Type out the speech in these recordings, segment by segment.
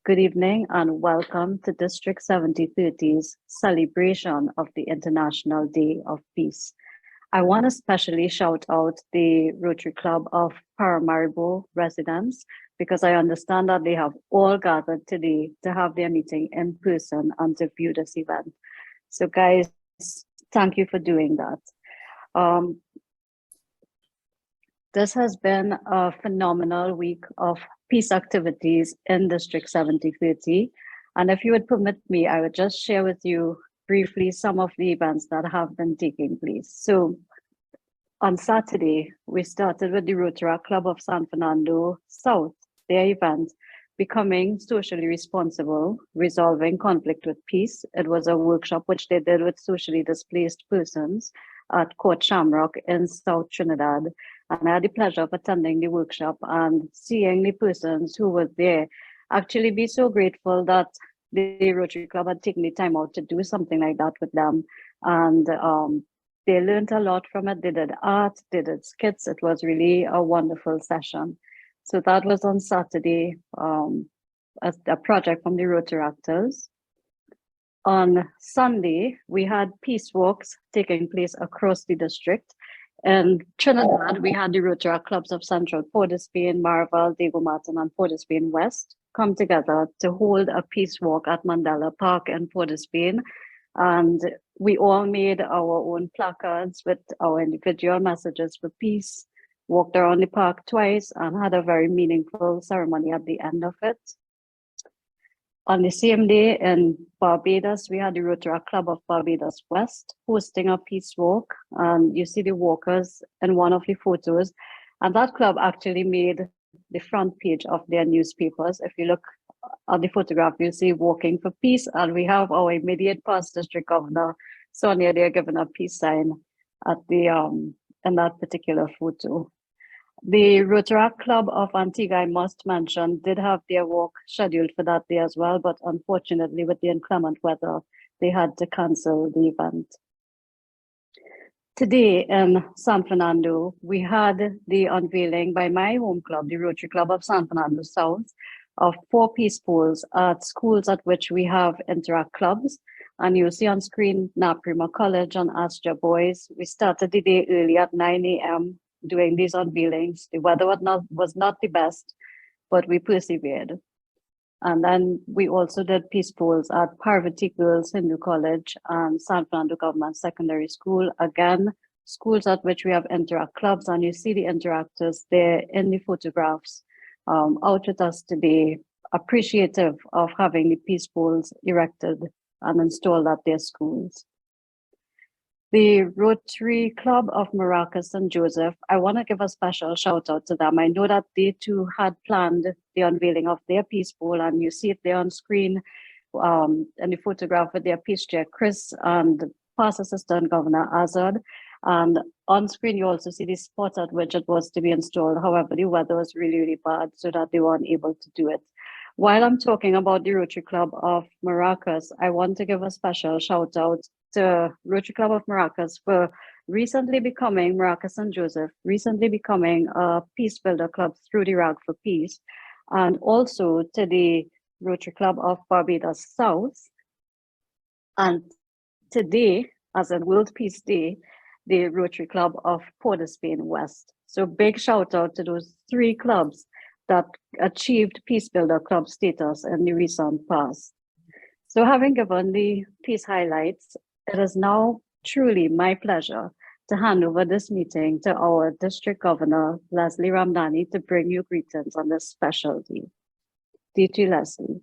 Good evening and welcome to District 7030's celebration of the International Day of Peace. I want to especially shout out the Rotary Club of Paramaribo residents because I understand that they have all gathered today to have their meeting in person and to view this event. So guys, thank you for doing that. This has been a phenomenal week of peace activities in District 7030. And if you would permit me, I would just share with you briefly some of the events that have been taking place. So on Saturday, we started with the Rotary Club of San Fernando South, their event, Becoming Socially Responsible, Resolving Conflict with Peace. It was a workshop which they did with socially displaced persons at Court Shamrock in South Trinidad. And I had the pleasure of attending the workshop and seeing the persons who were there actually be so grateful that the Rotary Club had taken the time out to do something like that with them. And they learned a lot from it. They did art, they did skits. It was really a wonderful session. So that was on Saturday, as a project from the Rotary actors. On Sunday, we had peace walks taking place across the district. In Trinidad, we had the Rotary clubs of Central Port de Spain, Marval, Diego Martin, and Port de Spain West come together to hold a peace walk at Mandela Park in Port de Spain. And we all made our own placards with our individual messages for peace, walked around the park twice, and had a very meaningful ceremony at the end of it. On the same day in Barbados, we had the Rotary Club of Barbados West hosting a peace walk. And you see the walkers in one of the photos. And that club actually made the front page of their newspapers. If you look at the photograph, you'll see Walking for Peace. And we have our immediate past district governor, Sonia, there giving a peace sign at the in that particular photo. The Rotary Club of Antigua, I must mention, did have their walk scheduled for that day as well, but unfortunately with the inclement weather, they had to cancel the event. Today in San Fernando, we had the unveiling by my home club, the Rotary Club of San Fernando South, of 4 peace poles at schools at which we have interact clubs. And you'll see on screen Naprima College and Astra Boys. We started the day early at 9 a.m. doing these unveilings. The weather was not the best, but we persevered. And then we also did peace poles at Parvati Girls Hindu College and San Fernando Government Secondary School. Again, schools at which we have interact clubs, and you see the interactors there in the photographs out with us today, appreciative of having the peace poles erected and installed at their schools. The Rotary Club of Maracas St. Joseph, I want to give a special shout out to them. I know that they too had planned the unveiling of their peace pole, and you see it there on screen in the photograph with their peace chair, Chris, and past Assistant Governor Azad. And on screen, you also see the spot at which it was to be installed. However, the weather was really, really bad, so that they weren't able to do it. While I'm talking about the Rotary Club of Maracas, I want to give a special shout out to Rotary Club of Maracas for recently becoming, Maracas St. Joseph, recently becoming a peace builder club through the RAG for Peace, and also to the Rotary Club of Barbados South. And today, as a World Peace Day, the Rotary Club of Port de Spain West. So big shout out to those 3 clubs that achieved Peace Builder Club status in the recent past. So having given the peace highlights, it is now truly my pleasure to hand over this meeting to our District Governor, Leslie Ramdani, to bring you greetings on this special day. D.T. Leslie.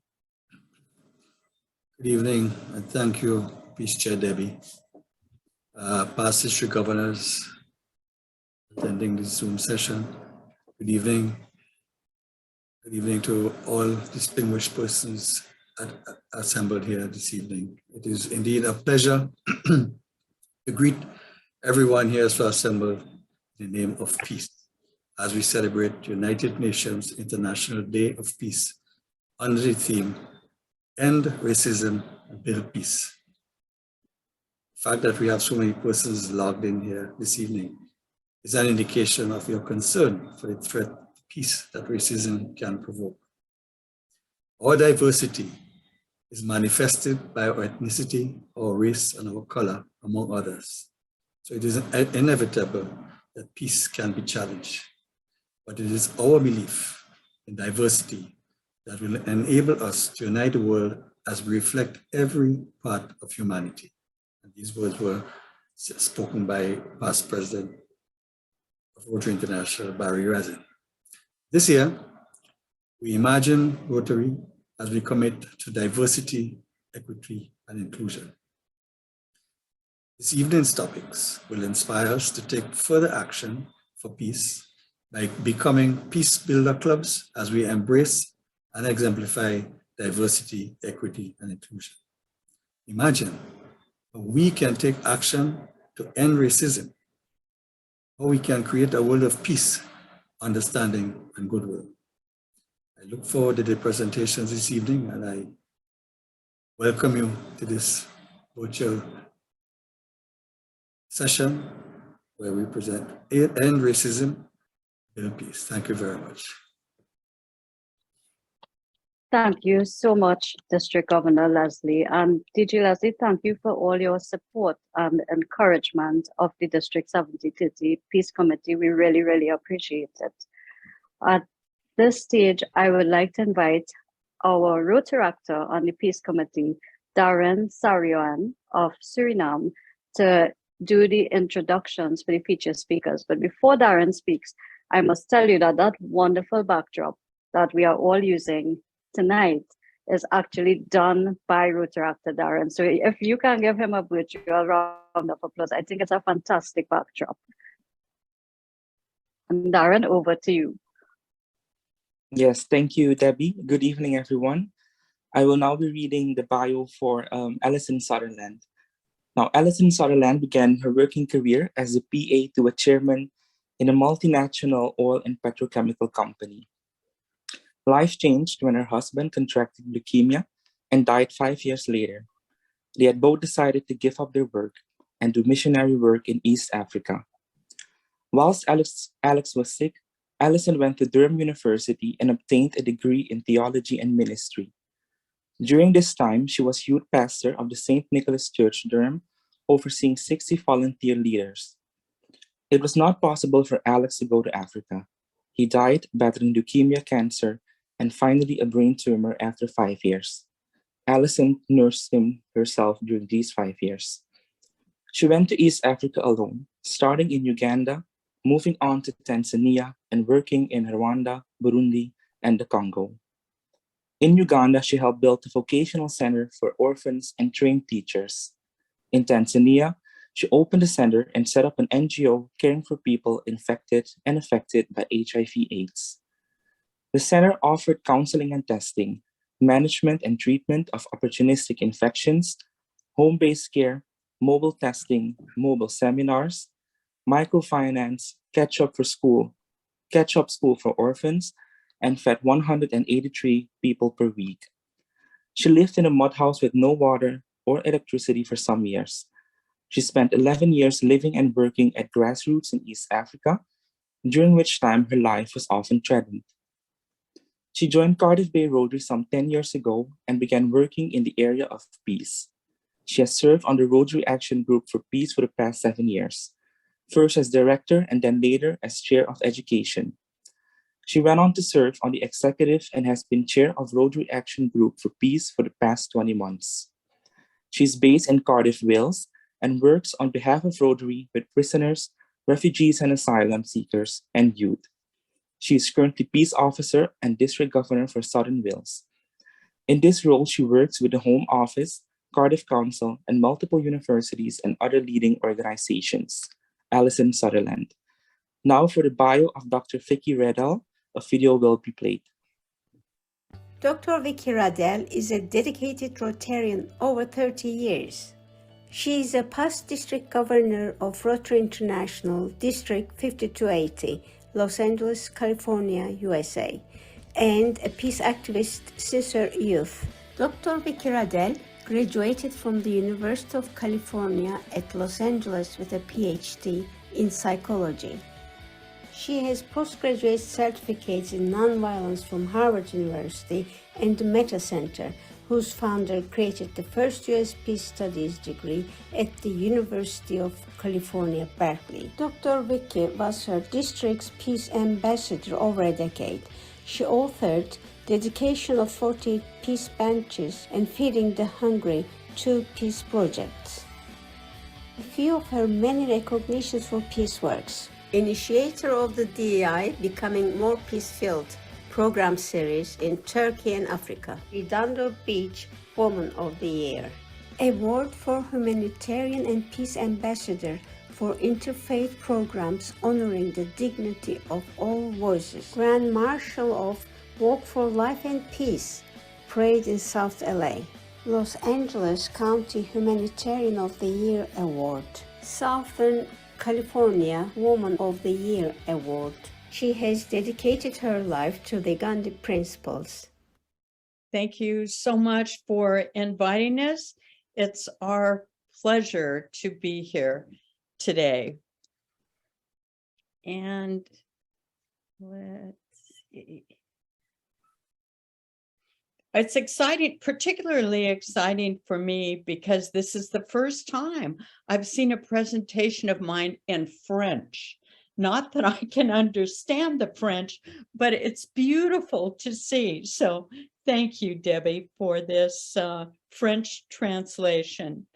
Good evening, and thank you, Peace Chair Debbie. Past District Governors attending this Zoom session, good evening. Good evening to all distinguished persons assembled here this evening. It is indeed a pleasure to greet everyone here so assembled in the name of peace as we celebrate United Nations International Day of Peace under the theme, End Racism and Build Peace. The fact that we have so many persons logged in here this evening is an indication of your concern for the threat to peace that racism can provoke. Our diversity is manifested by our ethnicity, our race, and our color, among others. So it is inevitable that peace can be challenged. But it is our belief in diversity that will enable us to unite the world as we reflect every part of humanity. And these words were spoken by past president of Rotary International, Barry Reddell. This year, we imagine Rotary as we commit to diversity, equity, and inclusion. This evening's topics will inspire us to take further action for peace by becoming peace builder clubs as we embrace and exemplify diversity, equity, and inclusion. Imagine how we can take action to end racism, how we can create a world of peace, understanding, and goodwill. I look forward to the presentations this evening, and I welcome you to this virtual session where we present End Racism, Build Peace. Thank you very much. Thank you so much, District Governor Leslie. And DG Leslie, thank you for all your support and encouragement of the District 7030 Peace Committee. We really, really appreciate it. At this stage, I would like to invite our Rotaractor on the Peace Committee, Darren Sarion of Suriname, to do the introductions for the featured speakers. But before Darren speaks, I must tell you that that wonderful backdrop that we are all using tonight is actually done by Rotaractor Darren. So if you can give him a virtual round of applause, I think it's a fantastic backdrop. And Darren, over to you. Yes, thank you, Debbie. Good evening, everyone. I will now be reading the bio for Alison Sutherland. Now, Alison Sutherland began her working career as a PA to a chairman in a multinational oil and petrochemical company. Life changed when her husband contracted leukemia and died 5 years later. They had both decided to give up their work and do missionary work in East Africa. Whilst Alex was sick, Alison went to Durham University and obtained a degree in theology and ministry. During this time, she was youth pastor of the St. Nicholas Church, Durham, overseeing 60 volunteer leaders. It was not possible for Alex to go to Africa. He died battling leukemia, cancer, and finally a brain tumor after 5 years. Alison nursed him herself during these 5 years. She went to East Africa alone, starting in Uganda, moving on to Tanzania, and working in Rwanda, Burundi, and the Congo. In Uganda, she helped build a vocational center for orphans and trained teachers. In Tanzania, she opened a center and set up an NGO caring for people infected and affected by HIV/AIDS. The center offered counseling and testing, management and treatment of opportunistic infections, home-based care, mobile testing, mobile seminars, microfinance, Ketchup School for orphans, and fed 183 people per week. She lived in a mud house with no water or electricity for some years. She spent 11 years living and working at grassroots in East Africa, during which time her life was often threatened. She joined Cardiff Bay Rotary some 10 years ago and began working in the area of peace. She has served on the Rotary Action Group for Peace for the past 7 years, first as director and then later as chair of education. She went on to serve on the executive and has been chair of Rotary Action Group for Peace for the past 20 months. She's based in Cardiff, Wales, and works on behalf of Rotary with prisoners, refugees and asylum seekers, and youth. She is currently Peace Officer and District Governor for Southern Wales. In this role, she works with the Home Office, Cardiff Council, and multiple universities and other leading organizations. Alison Sutherland. Now for the bio of Dr. Vicki Reddell, a video will be played. Dr. Vicki Reddell is a dedicated Rotarian over 30 years. She is a past district governor of Rotary International, District 5280, Los Angeles, California, USA, and a peace activist since her youth. Dr. Vicki Reddell graduated from the University of California at Los Angeles with a PhD in psychology. She has postgraduate certificates in nonviolence from Harvard University and the Meta Center, whose founder created the first U.S. Peace Studies degree at the University of California, Berkeley. Dr. Vicki was her district's peace ambassador over a decade. She authored Dedication of 40 Peace Benches and Feeding the Hungry, 2 peace projects. A few of her many recognitions for peace works. Initiator of the DEI Becoming More Peace-Filled program series in Turkey and Africa. Redondo Beach Woman of the Year. Award for Humanitarian and Peace Ambassador for interfaith programs honoring the dignity of all voices. Grand Marshal of Walk for Life and Peace, Parade in South LA. Los Angeles County Humanitarian of the Year Award. Southern California Woman of the Year Award. She has dedicated her life to the Gandhi principles. Thank you so much for inviting us. It's our pleasure to be here today. And let's see. It's exciting, particularly exciting for me because this is the first time I've seen a presentation of mine in French. Not that I can understand the French, but it's beautiful to see. So thank you, Debbie, for this French translation.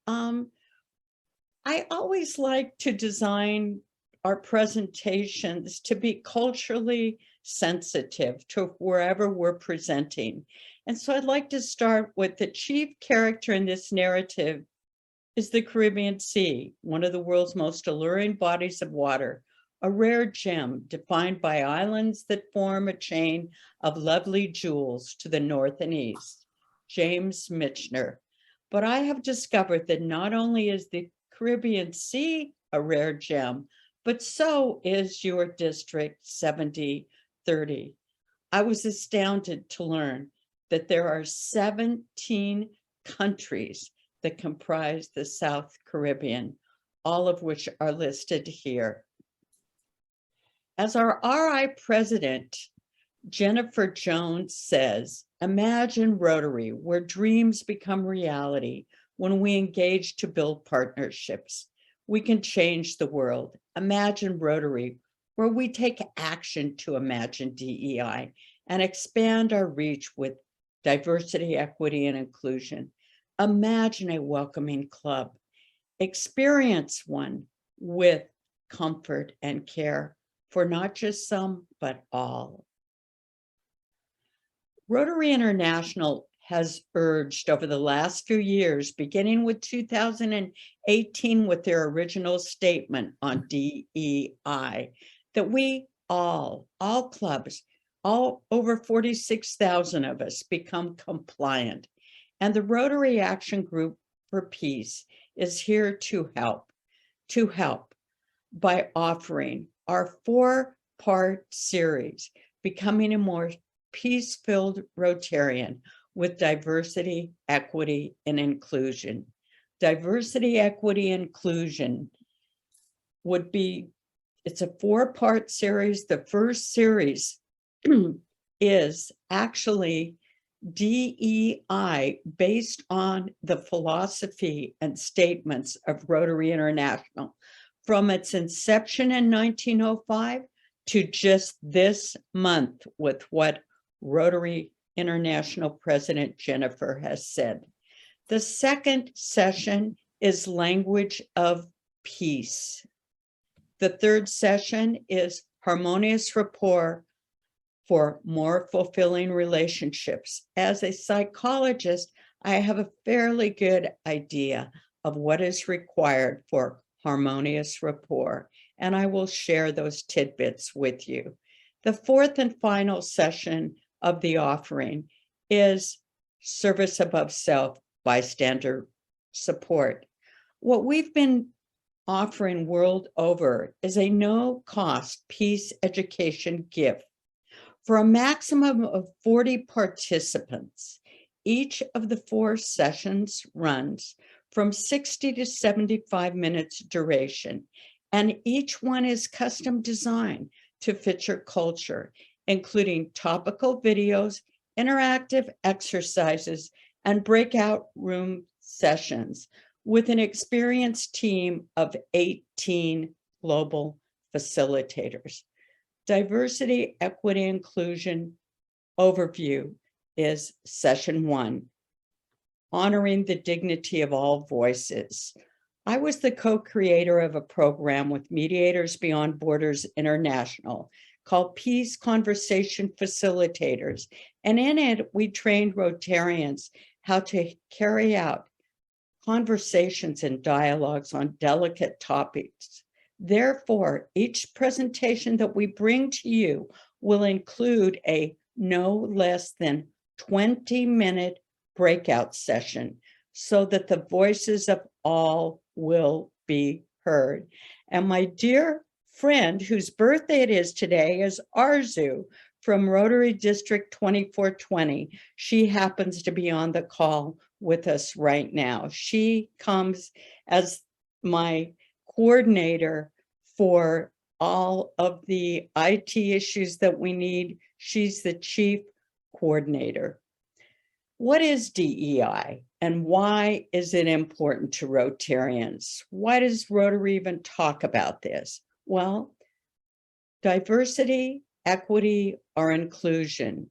I always like to design our presentations to be culturally sensitive to wherever we're presenting. And so I'd like to start with the chief character in this narrative is the Caribbean Sea, one of the world's most alluring bodies of water, a rare gem defined by islands that form a chain of lovely jewels to the north and east. James Michener. But I have discovered that not only is the Caribbean Sea a rare gem, but so is your District 7030. I was astounded to learn that there are 17 countries that comprise the South Caribbean, all of which are listed here. As our RI president, Jennifer Jones says, imagine Rotary, where dreams become reality when we engage to build partnerships. We can change the world. Imagine Rotary, where we take action to imagine DEI and expand our reach with diversity, equity, and inclusion. Imagine a welcoming club. Experience one with comfort and care for not just some, but all. Rotary International has urged over the last few years, beginning with 2018 with their original statement on DEI, that we all clubs, all over 46,000 of us become compliant. And the Rotary Action Group for Peace is here to help by offering our 4-part series, Becoming a More Peace-Filled Rotarian with Diversity, Equity, and Inclusion. Diversity, Equity, Inclusion would be, it's a 4-part series. The first series is actually DEI based on the philosophy and statements of Rotary International from its inception in 1905 to just this month with what Rotary International President Jennifer has said. The second session is Language of Peace. The third session is Harmonious Rapport for More Fulfilling Relationships. As a psychologist, I have a fairly good idea of what is required for harmonious rapport, and I will share those tidbits with you. The fourth and final session of the offering is Service Above Self, Bystander Support. What we've been offering world over is a no-cost peace education gift for a maximum of 40 participants. Each of the 4 sessions runs from 60 to 75 minutes duration, and each one is custom designed to fit your culture, including topical videos, interactive exercises, and breakout room sessions with an experienced team of 18 global facilitators. Diversity, equity, inclusion overview is session 1, honoring the dignity of all voices. I was the co-creator of a program with Mediators Beyond Borders International called Peace Conversation Facilitators. And in it, we trained Rotarians how to carry out conversations and dialogues on delicate topics. Therefore, each presentation that we bring to you will include a no less than 20-minute breakout session so that the voices of all will be heard. And my dear friend whose birthday it is today is Arzu from Rotary District 2420. She happens to be on the call with us right now. She comes as my coordinator for all of the IT issues that we need. She's the chief coordinator. What is DEI and why is it important to Rotarians? Why does Rotary even talk about this? Well, diversity, equity, or inclusion,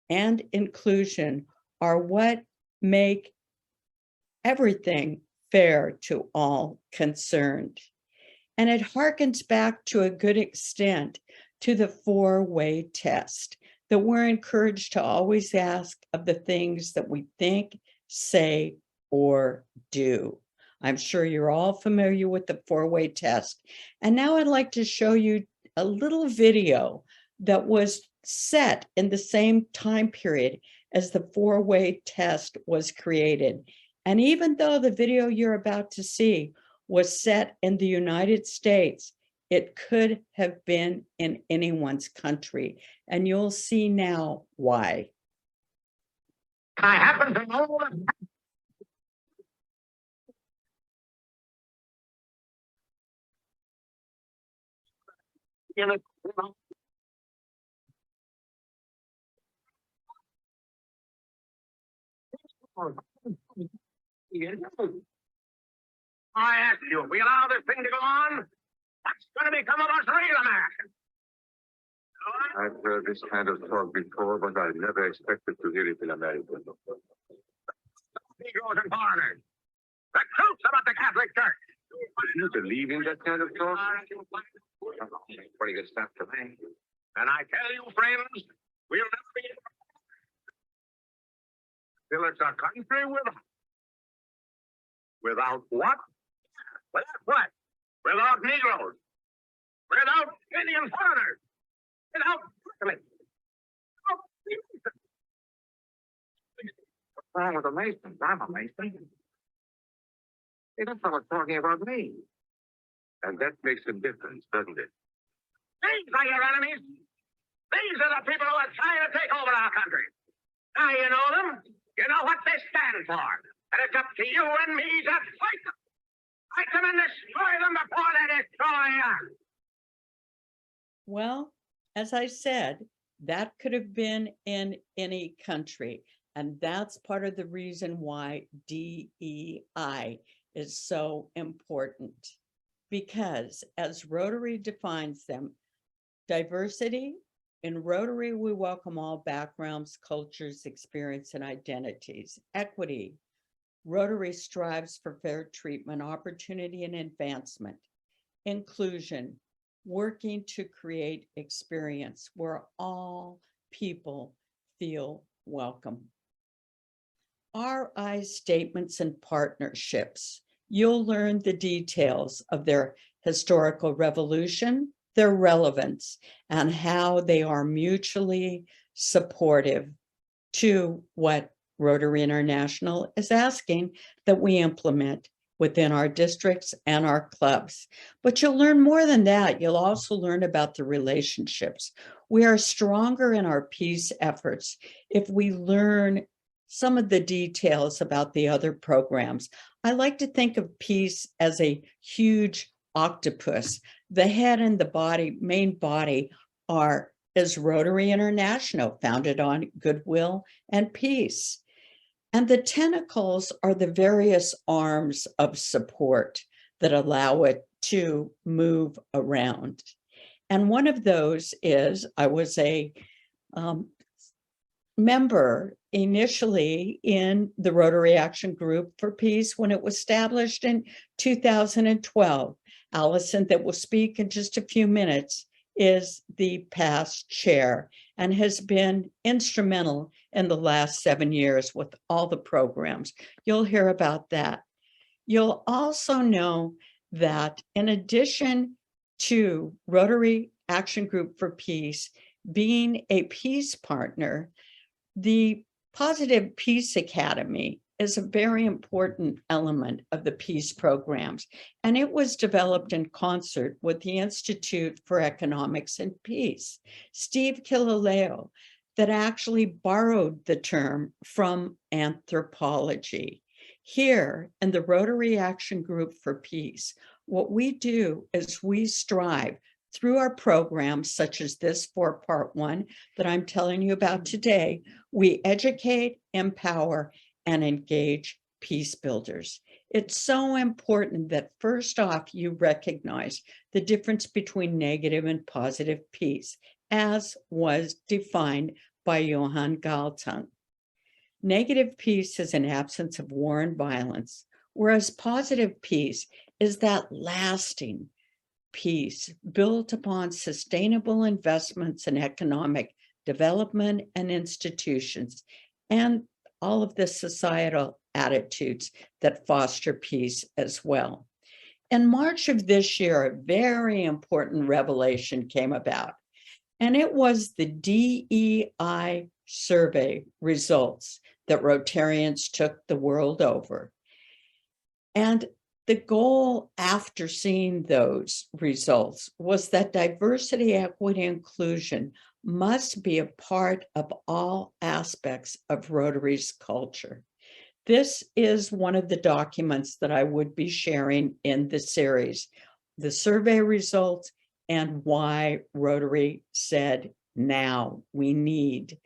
and inclusion are what make everything fair to all concerned. And it harkens back to a good extent to the 4-way test that we're encouraged to always ask of the things that we think, say, or do. I'm sure you're all familiar with the 4-way test. And now I'd like to show you a little video that was set in the same time period as the 4-way test was created. And even though the video you're about to see was set in the United States, it could have been in anyone's country. And you'll see now why. I happen to know that. I ask you, if we allow this thing to go on, what's going to become of us real Americans? I've heard this kind of talk before, but I never expected to hear it in America. Negroes and foreigners. The truth about the Catholic Church. You believe in that kind of talk? Pretty good stuff to me. And I tell you, friends, we'll never be till it's a country without what? Without what? Without Negroes. Without Indian foreigners. Without Muslims. What's wrong with the Masons? I'm a Mason. Hey, that fellow's talking about me. And that makes a difference, doesn't it? These are your enemies. These are the people who are trying to take over our country. Now you know them. You know what they stand for. And it's up to you and me to fight them. Fight them and destroy them before they destroy us. Well, as I said, that could have been in any country. And that's part of the reason why DEI is so important. Because as Rotary defines them, diversity, in Rotary, we welcome all backgrounds, cultures, experience, and identities. Equity, Rotary strives for fair treatment, opportunity, and advancement. Inclusion, working to create experience where all people feel welcome. RI statements and partnerships. You'll learn the details of their historical revolution, their relevance, and how they are mutually supportive to what Rotary International is asking that we implement within our districts and our clubs. But you'll learn more than that. You'll also learn about the relationships. We are stronger in our peace efforts if we learn some of the details about the other programs. I like to think of peace as a huge octopus. The head and the body, main body, is Rotary International, founded on goodwill and peace. And the tentacles are the various arms of support that allow it to move around. And one of those is, I was a member initially in the Rotary Action Group for Peace when it was established in 2012. Allison, that will speak in just a few minutes, is the past chair and has been instrumental in the last 7 years with all the programs. You'll hear about that. You'll also know that in addition to Rotary Action Group for Peace being a peace partner, the Positive Peace Academy is a very important element of the peace programs, and it was developed in concert with the Institute for Economics and Peace, Steve Killaleo, that actually borrowed the term from anthropology. Here in the Rotary Action Group for Peace, what we do is we strive through our programs, such as this 4-part one that I'm telling you about today, we educate, empower, and engage peace builders. It's so important that first off, you recognize the difference between negative and positive peace, as was defined by Johann Galtung. Negative peace is an absence of war and violence, whereas positive peace is that lasting peace built upon sustainable investments in economic development and institutions, and all of the societal attitudes that foster peace as well. In March of this year, a very important revelation came about, and it was the DEI survey results that Rotarians took the world over. And the goal after seeing those results was that diversity, equity, inclusion must be a part of all aspects of Rotary's culture. This is one of the documents that I would be sharing in the series, the survey results and why Rotary said now we need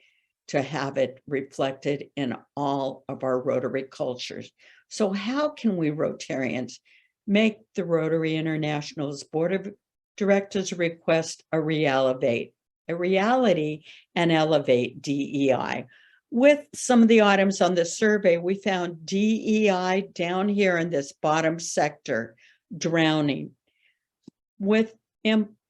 to have it reflected in all of our Rotary cultures. So how can we Rotarians make the Rotary International's Board of Directors request a reality and elevate DEI? With some of the items on the survey, we found DEI down here in this bottom sector, drowning. With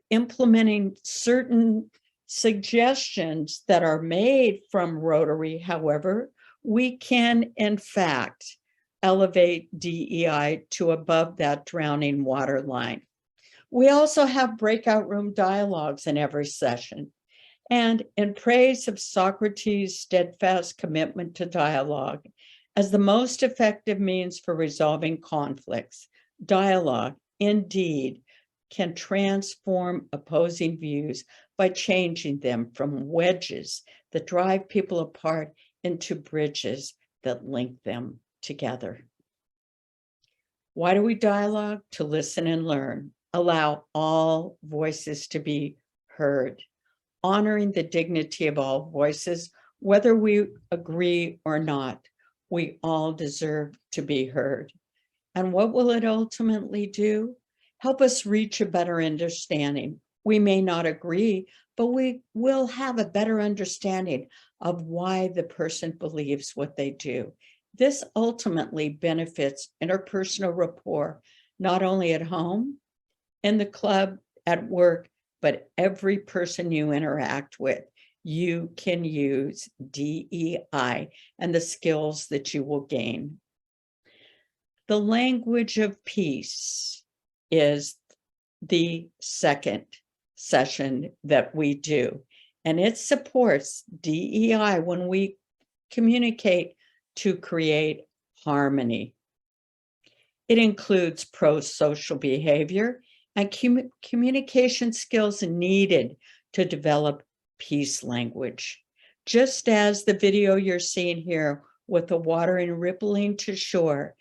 implementing certain suggestions that are made from Rotary, however, we can, in fact, elevate DEI to above that drowning water line. We also have breakout room dialogues in every session. And in praise of Socrates' steadfast commitment to dialogue as the most effective means for resolving conflicts, dialogue indeed can transform opposing views by changing them from wedges that drive people apart into bridges that link them together. Why do we dialogue? To listen and learn, allow all voices to be heard, honoring the dignity of all voices, whether we agree or not. We all deserve to be heard. And what will it ultimately do? Help us reach a better understanding. We may not agree, but we will have a better understanding of why the person believes what they do. This ultimately benefits interpersonal rapport, not only at home, in the club, at work, but every person you interact with. You can use DEI and the skills that you will gain. The language of peace is the second session that we do, and it supports DEI when we communicate to create harmony. It includes pro-social behavior and communication skills needed to develop peace language. Just as the video you're seeing here with the water and rippling to shore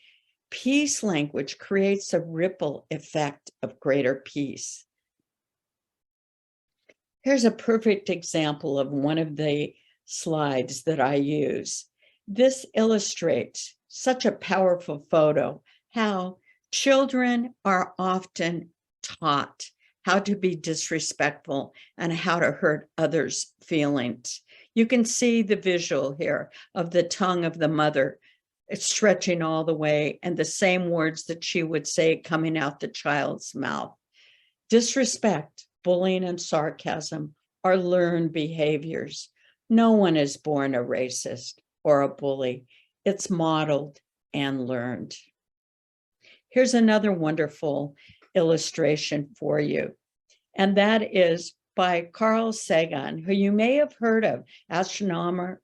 Peace language creates a ripple effect of greater peace. Here's a perfect example of one of the slides that I use. This illustrates such a powerful photo, how children are often taught how to be disrespectful and how to hurt others' feelings. You can see the visual here of the tongue of the mother. It's stretching all the way, and the same words that she would say coming out the child's mouth. Disrespect, bullying, and sarcasm are learned behaviors. No one is born a racist or a bully. It's modeled and learned. Here's another wonderful illustration for you, and that is by Carl Sagan, who you may have heard of, astronomer,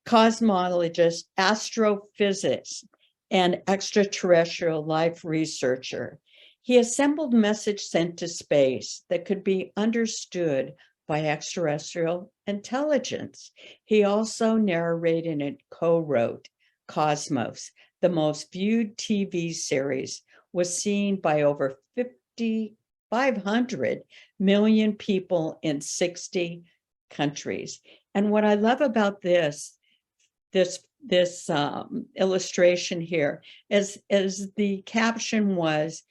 cosmologist, astrophysicist, and extraterrestrial life researcher. He assembled message sent to space that could be understood by extraterrestrial intelligence. He also narrated and co-wrote Cosmos, the most viewed TV series, was seen by over 500 million people in 60 countries. And what I love about this illustration here is the caption was,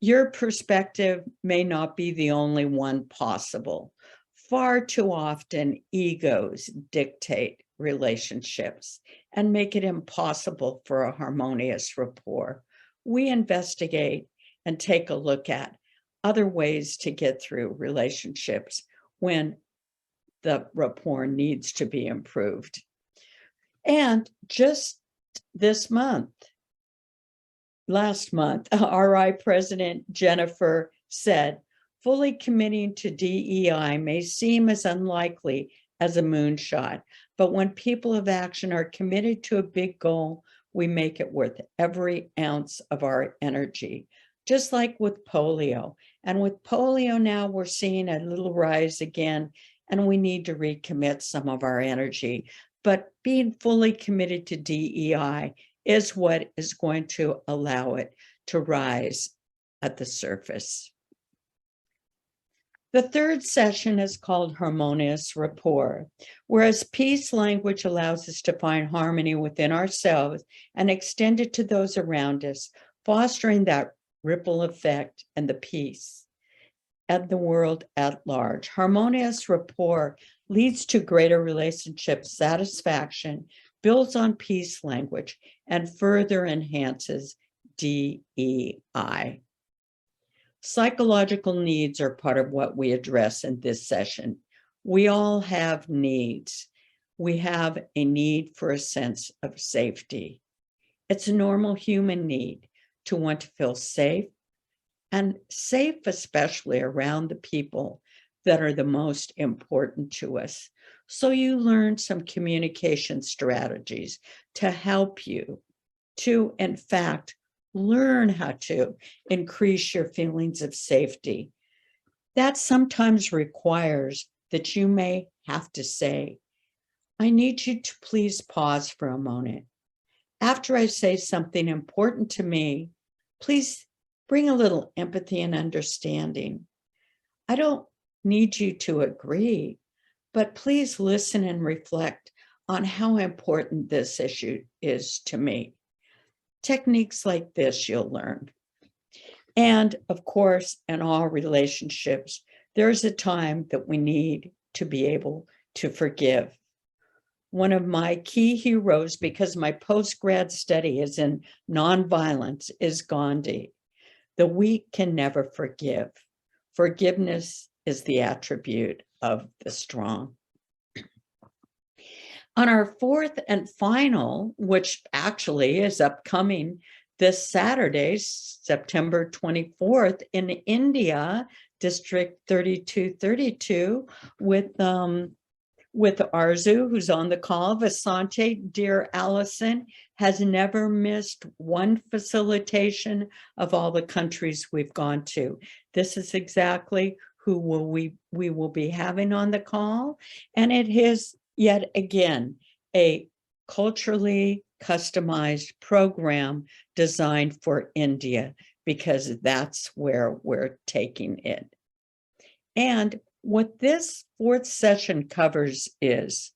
your perspective may not be the only one possible. Far too often, egos dictate relationships and make it impossible for a harmonious rapport. We investigate and take a look at other ways to get through relationships when the rapport needs to be improved. And just this month, last month, RI President Jennifer said, fully committing to DEI may seem as unlikely as a moonshot, but when people of action are committed to a big goal, we make it worth every ounce of our energy. Just like with polio. And with polio now, we're seeing a little rise again, and we need to recommit some of our energy. But being fully committed to DEI is what is going to allow it to rise at the surface. The third session is called Harmonious Rapport, whereas peace language allows us to find harmony within ourselves and extend it to those around us, fostering that ripple effect and the peace of the world at large. Harmonious rapport leads to greater relationship satisfaction, builds on peace language, and further enhances DEI. Psychological needs are part of what we address in this session. We all have needs. We have a need for a sense of safety. It's a normal human need to want to feel safe, and safe especially around the people that are the most important to us. So you learn some communication strategies to help you to, in fact, learn how to increase your feelings of safety. That sometimes requires that you may have to say, I need you to please pause for a moment. After I say something important to me, please bring a little empathy and understanding. I don't need you to agree, but please listen and reflect on how important this issue is to me. Techniques like this you'll learn. And of course, in all relationships, there's a time that we need to be able to forgive. One of my key heroes, because my post-grad study is in nonviolence, is Gandhi. The weak can never forgive. Forgiveness is the attribute of the strong. On our fourth and final, which actually is upcoming this Saturday, September 24th in India, District 3232, with Arzu, who's on the call. Vasante, dear Allison, has never missed one facilitation of all the countries we've gone to. This is exactly who we will be having on the call. And it is yet again a culturally customized program designed for India, because that's where we're taking it. And what this fourth session covers is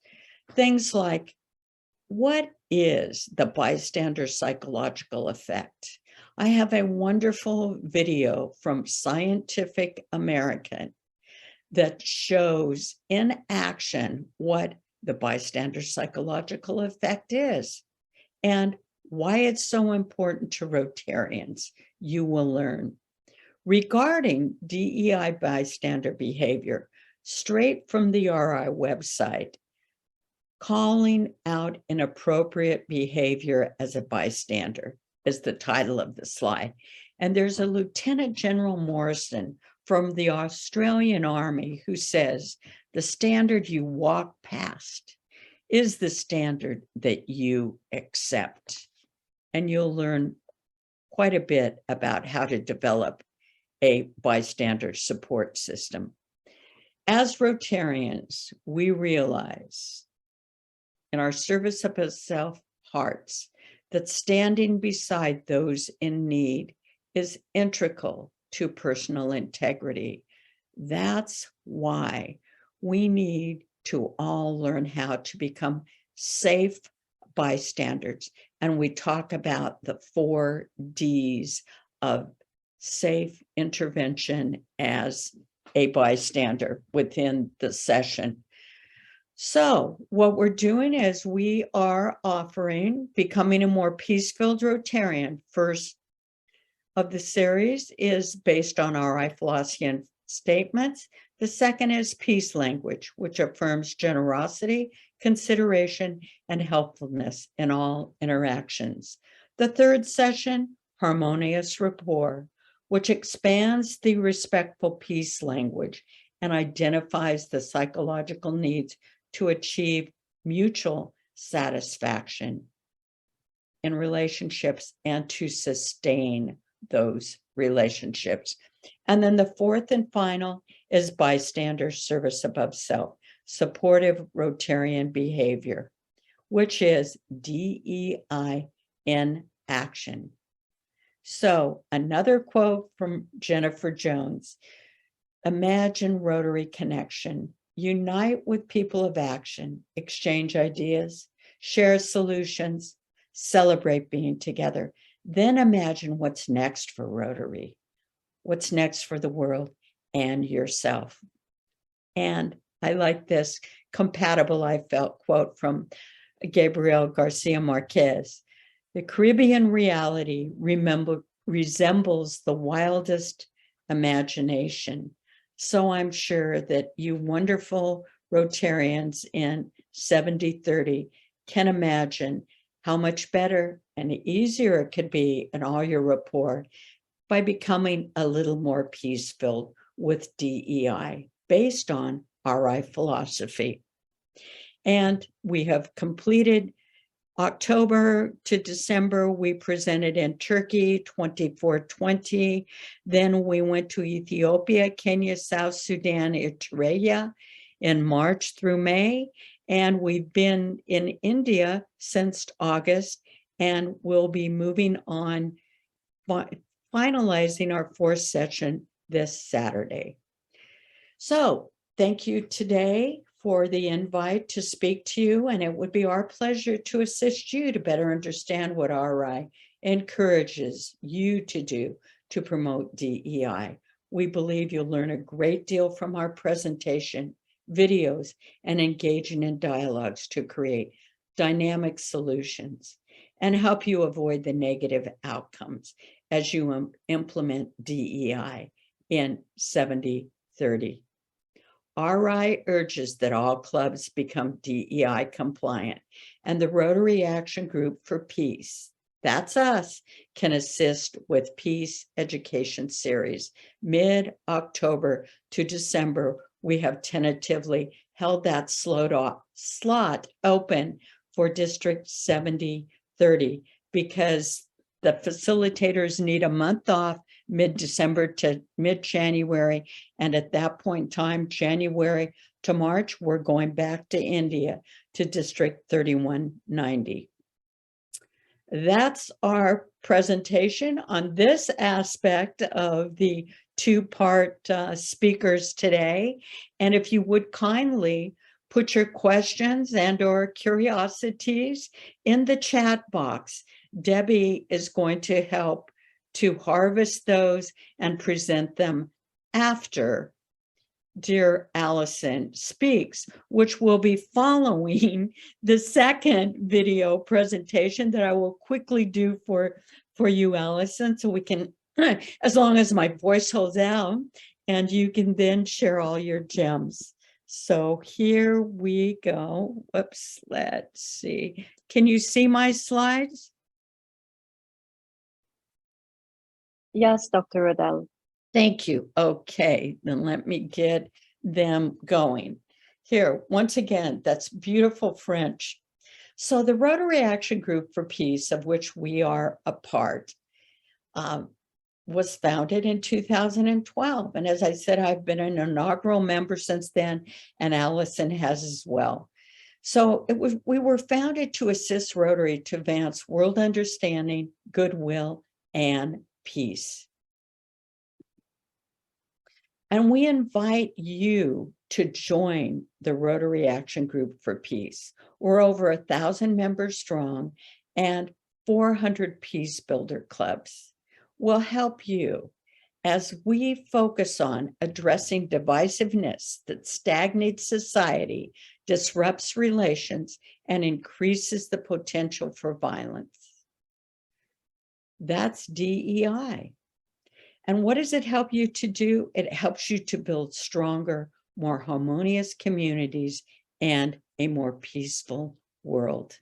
things like, what is the bystander psychological effect? I have a wonderful video from Scientific American that shows in action what the bystander psychological effect is and why it's so important to Rotarians. You will learn. Regarding DEI bystander behavior, straight from the RI website, calling out inappropriate behavior as a bystander is the title of the slide. And there's a Lieutenant General Morrison from the Australian Army who says, the standard you walk past is the standard that you accept. And you'll learn quite a bit about how to develop a bystander support system. As Rotarians, we realize in our service of self hearts that standing beside those in need is integral to personal integrity. That's why we need to all learn how to become safe bystanders. And we talk about the 4 Ds of safe intervention as a bystander within the session. So what we're doing is we are offering Becoming a More Peace-Filled Rotarian. First of the series is based on RI philosophy and statements. The second is Peace Language, which affirms generosity, consideration, and helpfulness in all interactions. The third session, Harmonious Rapport, which expands the respectful peace language and identifies the psychological needs to achieve mutual satisfaction in relationships and to sustain those relationships. And then the fourth and final is Bystander Service Above Self, Supportive Rotarian Behavior, which is DEI in action. So another quote from Jennifer Jones, imagine Rotary connection. Unite with people of action, exchange ideas, share solutions, celebrate being together. Then imagine what's next for Rotary, what's next for the world and yourself. And I like this compatible, I felt, quote from Gabriel Garcia Marquez. The Caribbean reality resembles the wildest imagination. So I'm sure that you wonderful Rotarians in 7030 can imagine how much better and easier it could be in all your rapport by becoming a little more peace-filled with DEI based on RI philosophy. And we have completed October to December, we presented in Turkey, 2420. Then we went to Ethiopia, Kenya, South Sudan, Eritrea in March through May. And we've been in India since August, and we'll be moving on, finalizing our 4th session this Saturday. So thank you today for the invite to speak to you, and it would be our pleasure to assist you to better understand what RI encourages you to do to promote DEI. We believe you'll learn a great deal from our presentation, videos, and engaging in dialogues to create dynamic solutions and help you avoid the negative outcomes as you implement DEI in 7030. RI urges that all clubs become DEI compliant, and the Rotary Action Group for Peace, that's us, can assist with Peace Education Series. Mid-October to December, we have tentatively held that slot open for District 7030 because the facilitators need a month off mid-December to mid-January. And at that point in time, January to March, we're going back to India to District 3190. That's our presentation on this aspect of the two-part speakers today. And if you would kindly put your questions and or curiosities in the chat box, Debbie is going to help to harvest those and present them after dear Allison speaks, which will be following the second video presentation that I will quickly do for you, Allison, so we can, as long as my voice holds out, and you can then share all your gems. So here we go. Whoops, let's see. Can you see my slides? Yes, Dr. Reddell. Thank you. Okay, then let me get them going. Here, once again, that's beautiful French. So the Rotary Action Group for Peace, of which we are a part, was founded in 2012. And as I said, I've been an inaugural member since then, and Allison has as well. So we were founded to assist Rotary to advance world understanding, goodwill, and peace. And we invite you to join the Rotary Action Group for Peace. We're over 1,000 members strong and 400 peace builder clubs. Will help you as we focus on addressing divisiveness that stagnates society, disrupts relations, and increases the potential for violence. That's DEI. And what does it help you to do? It helps you to build stronger, more harmonious communities and a more peaceful world.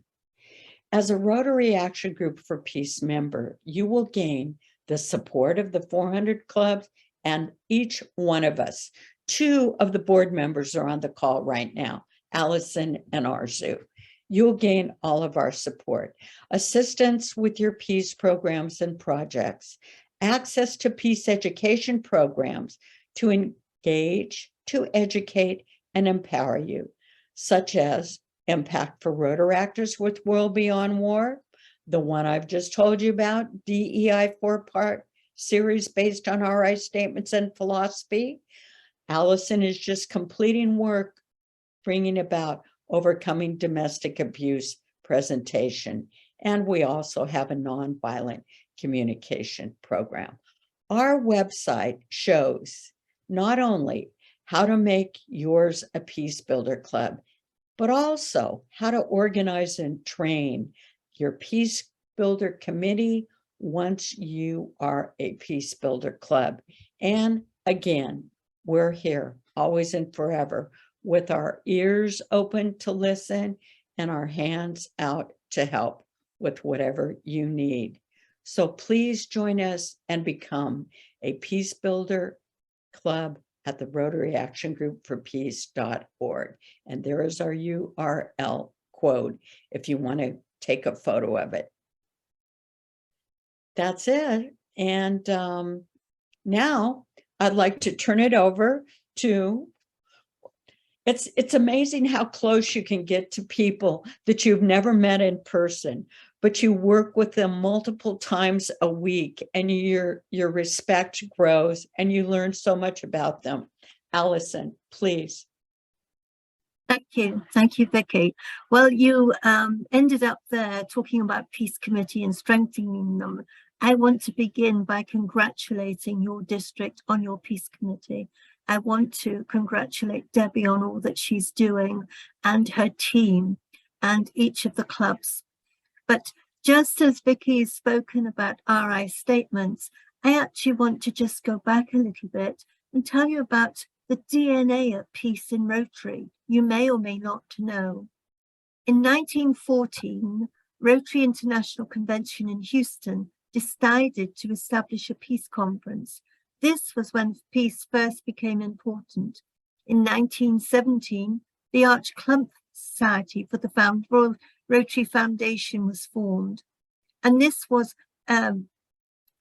As a Rotary Action Group for Peace member, you will gain the support of the 400 clubs and each one of us. 2 of the board members are on the call right now, Allison and Arzu. You'll gain all of our support, assistance with your peace programs and projects, access to peace education programs to engage, to educate, and empower you, such as Impact for Rotaractors with World Beyond War, the one I've just told you about, DEI 4-part series based on RI statements and philosophy. Allison is just completing work bringing about overcoming domestic abuse presentation. And we also have a nonviolent communication program. Our website shows not only how to make yours a peace builder club, but also how to organize and train your peace builder committee once you are a peace builder club. And again, we're here always and forever with our ears open to listen and our hands out to help with whatever you need. So please join us and become a peace builder club at the Rotary Action Group for Peace.org. And there is our URL quote if you want to take a photo of it. That's it. And now I'd like to turn it over to, it's amazing how close you can get to people that you've never met in person, but you work with them multiple times a week and your respect grows and you learn so much about them. Allison, please. Thank you, Vicki. Well, you ended up there talking about Peace Committee and strengthening them. I want to begin by congratulating your district on your Peace Committee. I want to congratulate Debbie on all that she's doing and her team and each of the clubs. But just as Vicki has spoken about RI statements, I actually want to just go back a little bit and tell you about the DNA of peace in Rotary. You may or may not know. In 1914, Rotary International Convention in Houston decided to establish a peace conference. This was when peace first became important. In 1917, the Arch Clump Society for the Royal Rotary Foundation was formed. And this was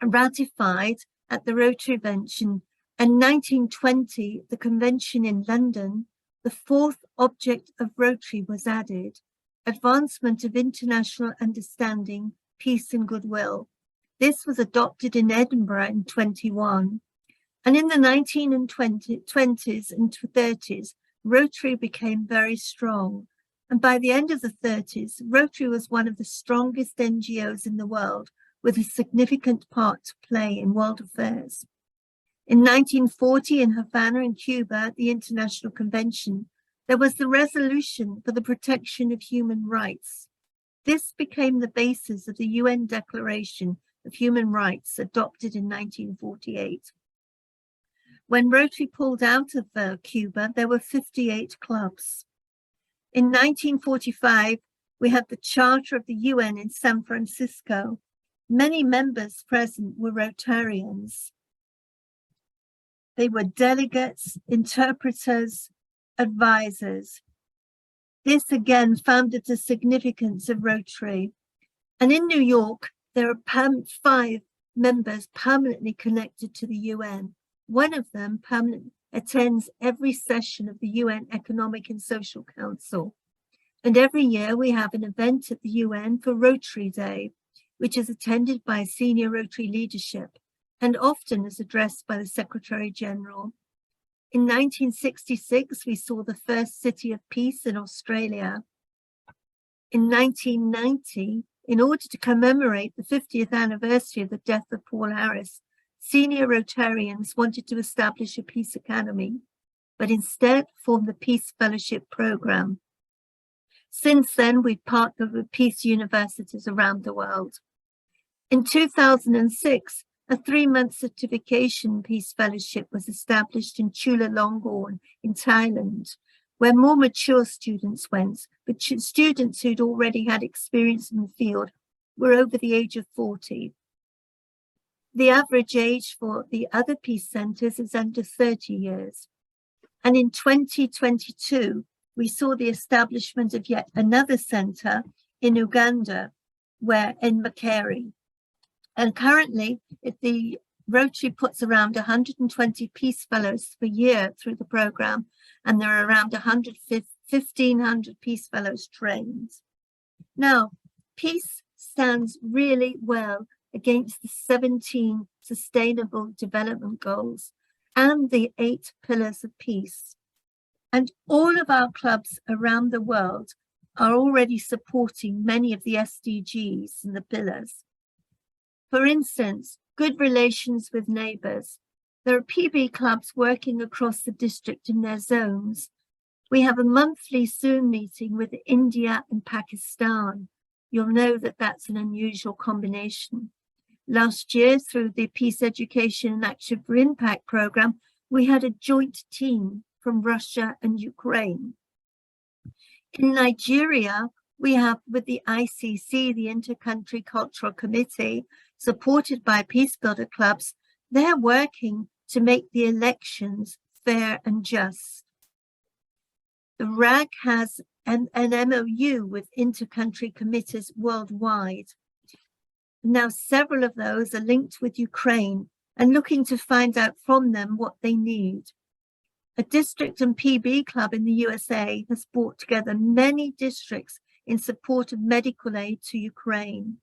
ratified at the Rotary Convention. In 1920, the convention in London the fourth object of Rotary was added: advancement of international understanding, peace and goodwill. This was adopted in Edinburgh in 21. And in the 1920s and 30s, Rotary became very strong. And by the end of the 30s, Rotary was one of the strongest NGOs in the world, with a significant part to play in world affairs. In 1940, in Havana in Cuba, at the International Convention, there was the resolution for the protection of human rights. This became the basis of the UN Declaration of Human Rights, adopted in 1948. When Rotary pulled out of Cuba, there were 58 clubs. In 1945, we had the Charter of the UN in San Francisco. Many members present were Rotarians. They were delegates, interpreters, advisors. This again founded the significance of Rotary. And in New York, there are 5 members permanently connected to the UN. One of them attends every session of the UN Economic and Social Council. And every year we have an event at the UN for Rotary Day, which is attended by senior Rotary leadership and often is addressed by the Secretary General. In 1966, we saw the first City of Peace in Australia. In 1990, in order to commemorate the 50th anniversary of the death of Paul Harris, senior Rotarians wanted to establish a peace academy, but instead formed the Peace Fellowship Program. Since then, we've partnered with peace universities around the world. In 2006, a 3-month certification peace fellowship was established in Chulalongkorn in Thailand, where more mature students went, but students who'd already had experience in the field were over the age of 40. The average age for the other peace centres is under 30 years. And in 2022, we saw the establishment of yet another centre in Uganda, in Makere. And currently, the Rotary puts around 120 peace fellows per year through the programme, and there are around 1,500 peace fellows trained. Now, peace stands really well against the 17 Sustainable Development Goals and the 8 Pillars of Peace. And all of our clubs around the world are already supporting many of the SDGs and the pillars. For instance, good relations with neighbours. There are PB clubs working across the district in their zones. We have a monthly Zoom meeting with India and Pakistan. You'll know that that's an unusual combination. Last year, through the Peace Education and Action for Impact programme, we had a joint team from Russia and Ukraine. In Nigeria, we have with the ICC, the Inter-Country Cultural Committee, supported by Peace Builder clubs, they're working to make the elections fair and just. The RAG has an MOU with inter-country committees worldwide. Now, several of those are linked with Ukraine and looking to find out from them what they need. A district and PB club in the USA has brought together many districts in support of medical aid to Ukraine.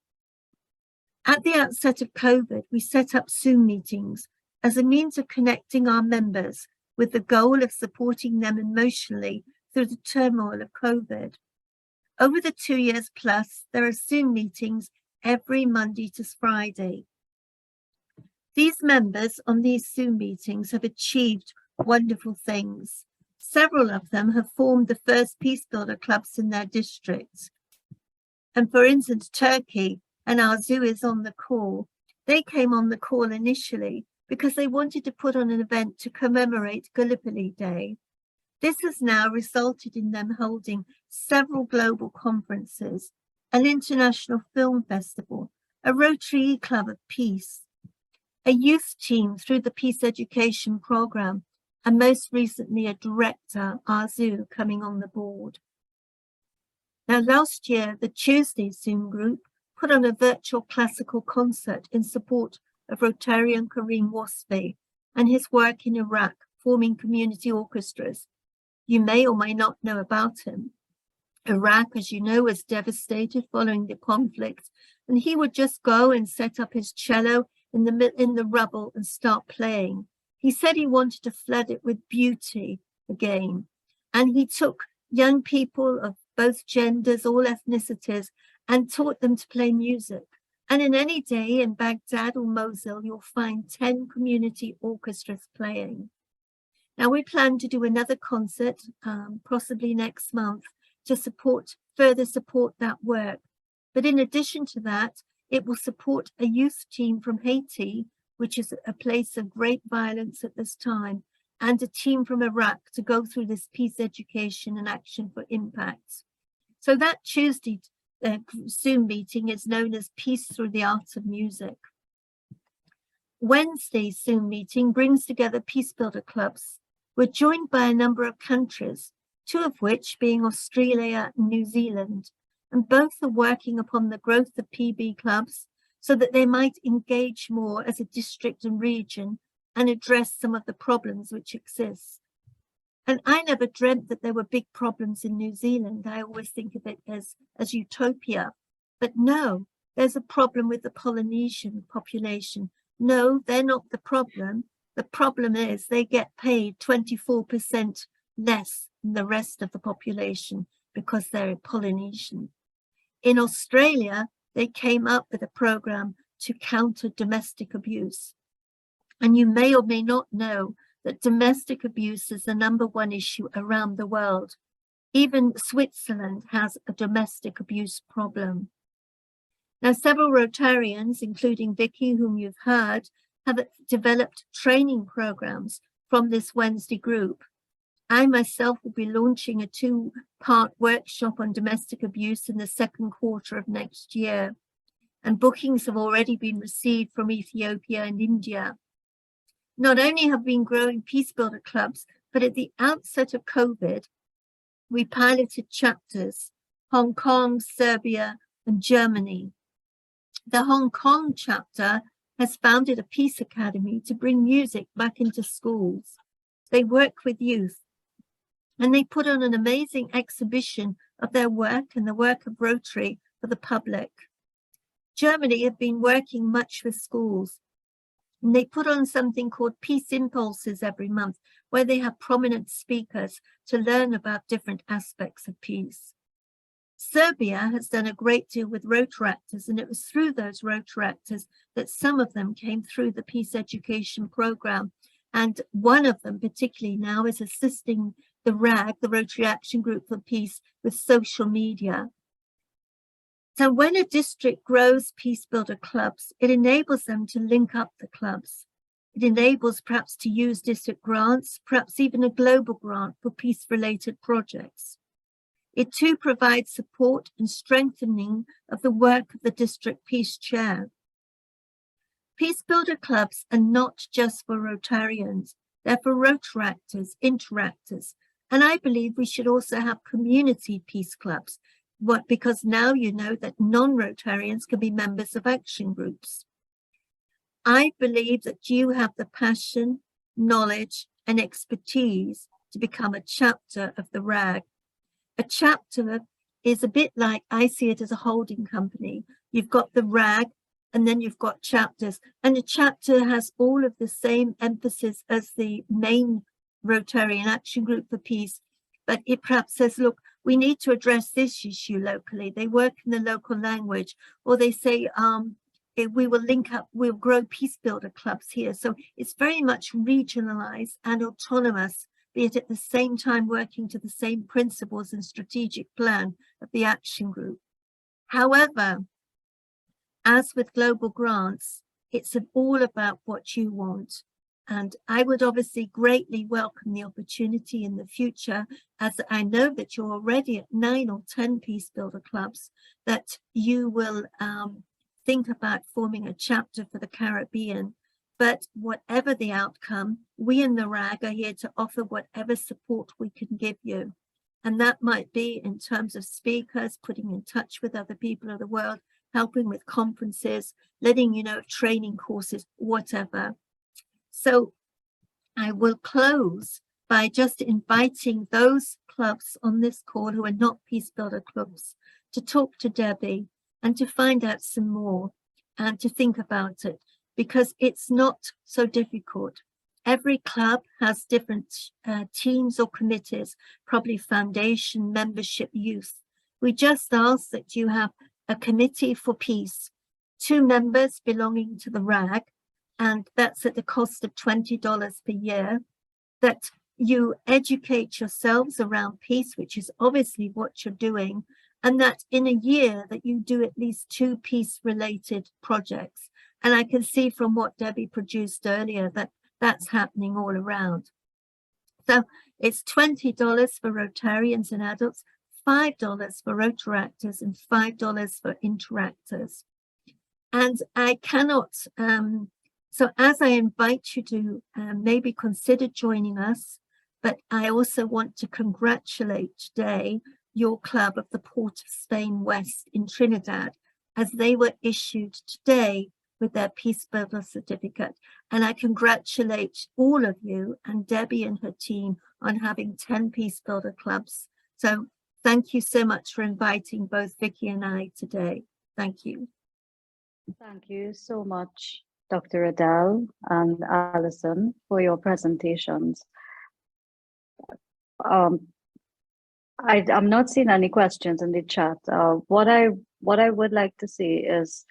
At the outset of COVID, we set up Zoom meetings as a means of connecting our members with the goal of supporting them emotionally through the turmoil of COVID. Over the 2 years plus, there are Zoom meetings every Monday to Friday. These members on these Zoom meetings have achieved wonderful things. Several of them have formed the first Peace Builder clubs in their districts. And for instance, Turkey, and Arzu is on the call. They came on the call initially because they wanted to put on an event to commemorate Gallipoli Day. This has now resulted in them holding several global conferences, an international film festival, a Rotary Club of Peace, a youth team through the Peace Education Programme, and most recently a director, Arzu, coming on the board. Now, last year, the Tuesday Zoom group put on a virtual classical concert in support of Rotarian Kareem Wasfi and his work in Iraq, forming community orchestras. You may or may not know about him. Iraq, as you know, was devastated following the conflict, and he would just go and set up his cello in the rubble and start playing. He said he wanted to flood it with beauty again, and he took young people of both genders, all ethnicities, and taught them to play music. And in any day in Baghdad or Mosul, you'll find 10 community orchestras playing. Now we plan to do another concert, possibly next month, to further support that work. But in addition to that, it will support a youth team from Haiti, which is a place of great violence at this time, and a team from Iraq to go through this peace education and action for impact. So that Tuesday Zoom meeting is known as Peace Through the Art of Music. Wednesday's Zoom meeting brings together peace builder clubs. We're joined by a number of countries, two of which being Australia and New Zealand, and both are working upon the growth of PB clubs so that they might engage more as a district and region and address some of the problems which exist. And I never dreamt that there were big problems in New Zealand. I always think of it as utopia. But no, there's a problem with the Polynesian population. No, they're not the problem. The problem is they get paid 24% less than the rest of the population because they're Polynesian. In Australia, they came up with a program to counter domestic abuse. And you may or may not know that domestic abuse is the #1 issue around the world. Even Switzerland has a domestic abuse problem. Now, several Rotarians, including Vicki, whom you've heard, have developed training programs from this Wednesday group. I myself will be launching a 2-part workshop on domestic abuse in the second quarter of next year. And bookings have already been received from Ethiopia and India. Not only have been growing peace builder clubs, but at the outset of COVID, we piloted chapters, Hong Kong, Serbia, and Germany. The Hong Kong chapter has founded a peace academy to bring music back into schools. They work with youth, and they put on an amazing exhibition of their work and the work of Rotary for the public. Germany have been working much with schools, and they put on something called Peace Impulses every month, where they have prominent speakers to learn about different aspects of peace. Serbia has done a great deal with Rotaractors, and it was through those Rotaractors that some of them came through the peace education program. And one of them particularly now is assisting the RAG, the Rotary Action Group for Peace, with social media. So when a district grows peace builder clubs, it enables them to link up the clubs. It enables perhaps to use district grants, perhaps even a global grant for peace-related projects. It too provides support and strengthening of the work of the district peace chair. Peace builder clubs are not just for Rotarians, they're for Rotaractors, interactors, and I believe we should also have community peace clubs. Because now you know that non-Rotarians can be members of action groups. I believe that you have the passion, knowledge, and expertise to become a chapter of the RAG. A chapter is a bit like, I see it as a holding company. You've got the RAG, and then you've got chapters. And a chapter has all of the same emphasis as the main Rotarian Action Group for Peace, but it perhaps says, look, we need to address this issue locally. They work in the local language, or they say, we will link up, we'll grow peace builder clubs here. So it's very much regionalized and autonomous, be it at the same time working to the same principles and strategic plan of the action group. However, as with global grants, it's all about what you want. And I would obviously greatly welcome the opportunity in the future, as I know that you're already at 9 or 10 peace builder clubs, that you will think about forming a chapter for the Caribbean. But whatever the outcome, we in the RAG are here to offer whatever support we can give you. And that might be in terms of speakers, putting in touch with other people of the world, helping with conferences, letting you know of training courses, whatever. So I will close by just inviting those clubs on this call who are not Peace Builder clubs to talk to Debbie and to find out some more and to think about it, because it's not so difficult. Every club has different teams or committees, probably foundation, membership, youth. We just ask that you have a committee for peace, 2 members belonging to the RAG, and that's at the cost of $20 per year, that you educate yourselves around peace, which is obviously what you're doing, and that in a year that you do at least 2 peace-related projects. And I can see from what Debbie produced earlier that that's happening all around. So it's $20 for Rotarians and adults, $5 for Rotaractors, and $5 for interactors. And I cannot, so as I invite you to maybe consider joining us, but I also want to congratulate today your club of the Port of Spain West in Trinidad, as they were issued today with their Peace Builder certificate. And I congratulate all of you and Debbie and her team on having 10 Peace Builder clubs. So thank you so much for inviting both Vicki and I today. Thank you. Thank you so much, Dr. Reddell and Alison, for your presentations. I'm not seeing any questions in the chat. What I would like to say is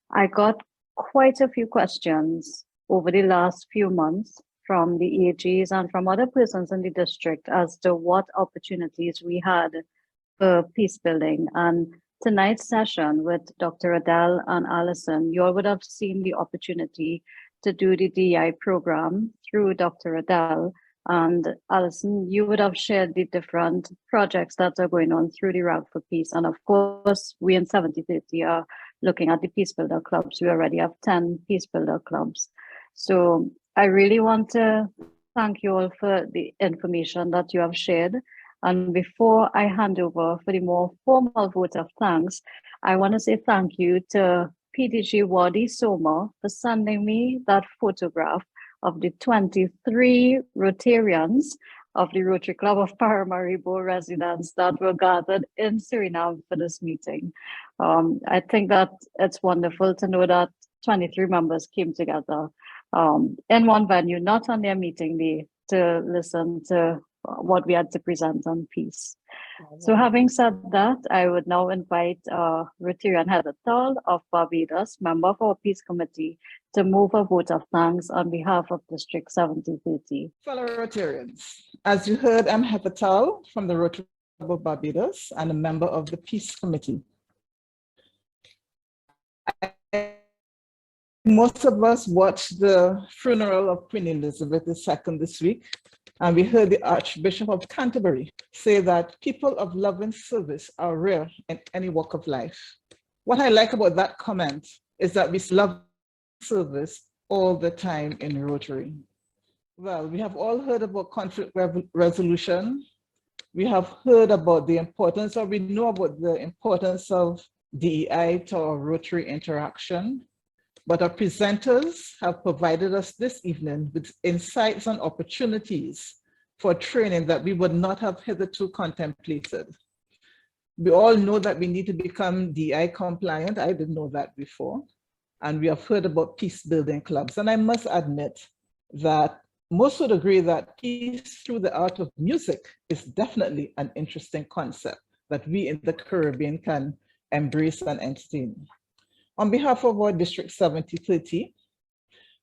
I got quite a few questions over the last few months from the AGs and from other persons in the district as to what opportunities we had for peace building. And tonight's session with Dr. Reddell and Alison, you all would have seen the opportunity to do the DEI program through Dr. Reddell. And Alison, you would have shared the different projects that are going on through the RAG for Peace. And of course, we in 7030 are looking at the Peace Builder clubs. We already have 10 Peace Builder clubs. So I really want to thank you all for the information that you have shared. And before I hand over for the more formal vote of thanks, I want to say thank you to PDG Wadi Soma for sending me that photograph of the 23 Rotarians of the Rotary Club of Paramaribo residents that were gathered in Suriname for this meeting. I think that it's wonderful to know that 23 members came together in one venue, not on their meeting day, to listen to what we had to present on peace. So having said that, I would now invite Rotarian Heather Tall of Barbados, member of our Peace Committee, to move a vote of thanks on behalf of District 7030. Fellow Rotarians, as you heard, I'm Heather Tall from the Rotary Club of Barbados and a member of the Peace Committee. Most of us watched the funeral of Queen Elizabeth II this week, and we heard the Archbishop of Canterbury say that people of love and service are rare in any walk of life. What I like about that comment is that we love service all the time in Rotary. Well, we have all heard about conflict resolution. We have heard about the importance, or we know about the importance of DEI to our Rotary interaction. But our presenters have provided us this evening with insights and opportunities for training that we would not have hitherto contemplated. We all know that we need to become DEI compliant. I didn't know that before. And we have heard about peace building clubs. And I must admit that most would agree that peace through the art of music is definitely an interesting concept that we in the Caribbean can embrace and entertain. On behalf of our District 7030,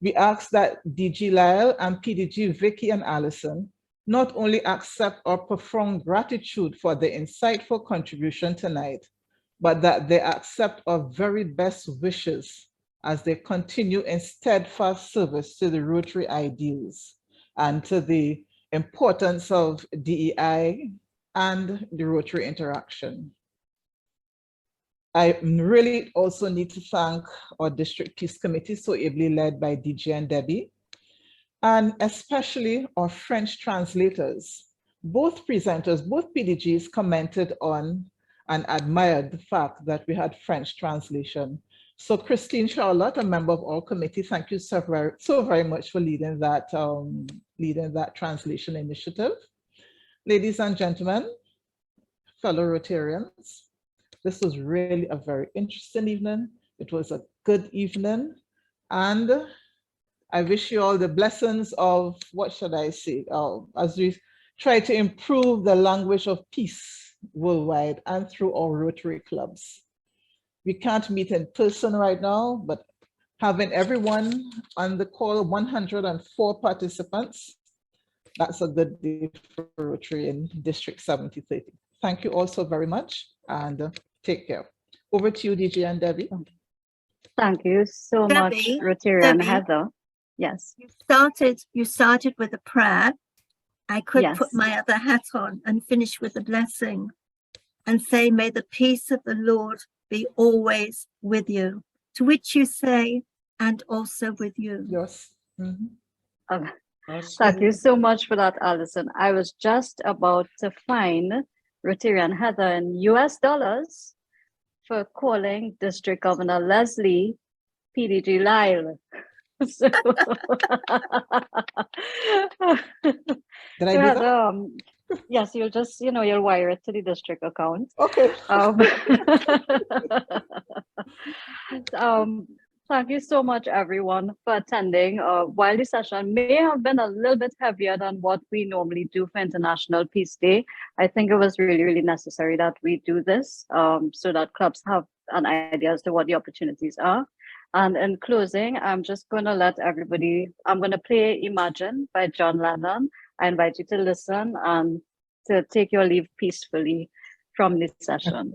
we ask that DG Lyle and PDG Vicki and Alison not only accept our profound gratitude for the insightful contribution tonight, but that they accept our very best wishes as they continue in steadfast service to the Rotary ideals and to the importance of DEI and the Rotary interaction. I really also need to thank our District Peace Committee, so ably led by DJ and Debbie, and especially our French translators. Both presenters, both PDGs commented on and admired the fact that we had French translation. So Christine Charlotte, a member of our committee, thank you so very much for leading that leading that translation initiative. Ladies and gentlemen, fellow Rotarians, this was really a very interesting evening. It was a good evening, and I wish you all the blessings of, what should I say, as we try to improve the language of peace worldwide and through our Rotary clubs. We can't meet in person right now, but having everyone on the call, 104 participants, that's a good day for Rotary in District 7030. Thank you all so very much, and take care. Over to you, DJ and Debbie. Thank you so much, Debbie, Rotarian Debbie. Heather. Yes. You started with a prayer. I could Yes. put my other hat on and finish with a blessing and say, may the peace of the Lord be always with you. To which you say, and also with you. Yes. Okay. Thank you so much for that, Alison. I was just about to find Rotarian Heather in US dollars for calling District Governor Leslie PDG Lyle. So, Did I do that? Yes, you'll just, you'll wire it to the district account. Okay. Thank you so much, everyone, for attending. While the session may have been a little bit heavier than what we normally do for International Peace Day, I think it was really, really necessary that we do this so that clubs have an idea as to what the opportunities are. And in closing, I'm just going to let everybody, I'm going to play Imagine by John Lennon. I invite you to listen and to take your leave peacefully from this session.